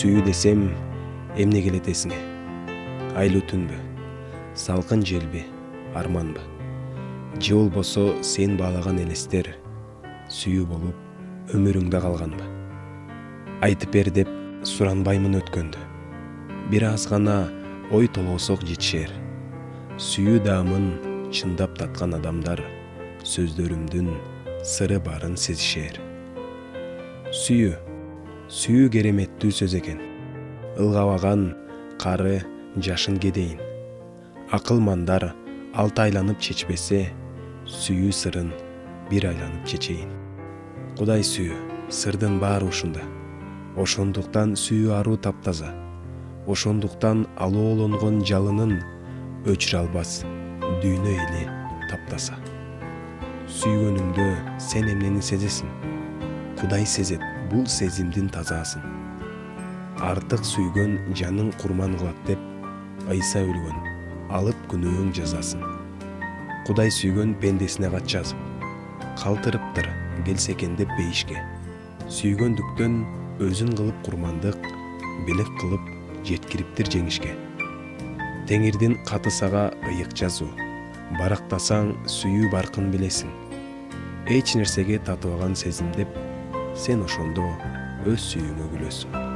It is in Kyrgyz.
Сүйүү десем, эмне келет эсиңе? Айлуу түнбү, салкын желби, арманбы? Же болбосо сен баалаган элестер сүйүү болуп өмүрүңдө калганбы? Айтып бер деп суранбаймын өткөндү. Бир аз гана ой толгосок жетишер. Сүйүү даамын чындап таткан адамдар сөздөрүмдүн сыры барын сезишер. Сүйүү кереметтүү сөз экен. Ылгабаган кары жашын кедейин. Акылмандар алты айланып чечпесе, сүйүү сырын бир айланып чечейин. Кудай сүйүү, сырдын баары ушунда. Ошондуктан сүйүү аруу таптаза. Ошондуктан алоолонгон жалынын өчүрө албас дүйнө эли таптаса. Сүйгөнүңдө сен эмнени сезесиң? Кудай сезет бул сезимдин тазасын. Артык сүйгөн жаның курман кылат деп Айса өлгөн, алып күнөөң жазасын. Кудай сүйгөн пендесине кат жазып, калтырыптыр келсе экен деп бейишке. Сүйгөндүктөн өзүн кылып курмандык, белек кылып жеткириптир жеңишке. Теңирдин катысага ыйык жазуу, барактасаң сүйүү баркын билесиң. Эч нерсеге татыбаган сезим деп, сен ошондо өз сүйүүңө күлөсүң.